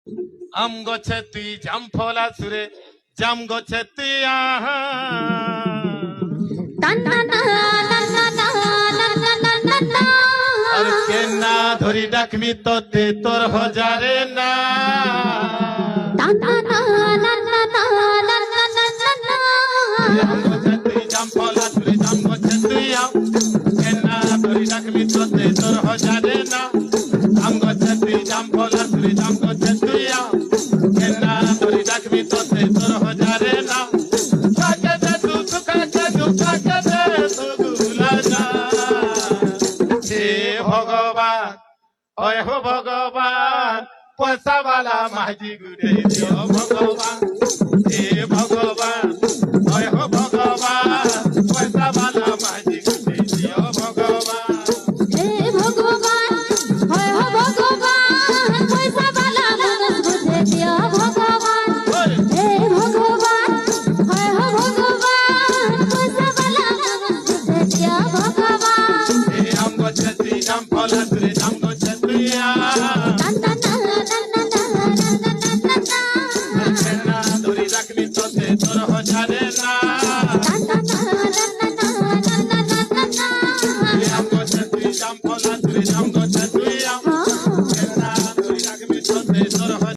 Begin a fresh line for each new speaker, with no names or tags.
আম গছে তুই জাম ফলা সুরে জাম গছে তুই আহা আর কেনা ধরি ডাকমি তোতে তোর হজারে না আম গছে তুই জাম ফলা সুরে জাম গছে তুই আম কেনা ধরি ডাকমি তোতে তোর হজারে না আম গছে তুই জাম ফলা সুরে জাম গছে তুই আম কেনা ধরি ডাকমি তোতে তোর হজারে না কাকে দে তু কাকে দে তু গুলা যা হে ভগবান ওই হো ভগবান পয়সাওয়ালা মাঝি গুড়ে দিও ভগবান হে ভগবান ওই হো ভগবান পয়সাওয়ালা মাঝি গুড়ে দিও ভগবান হে আম গছে তুই জাম ফলা সুরে জাম গছে তুই কেনা ধরি রাখবি তোতে তোর হজারে না হে আম গছে তুই জাম ফলা সুরে জাম গছে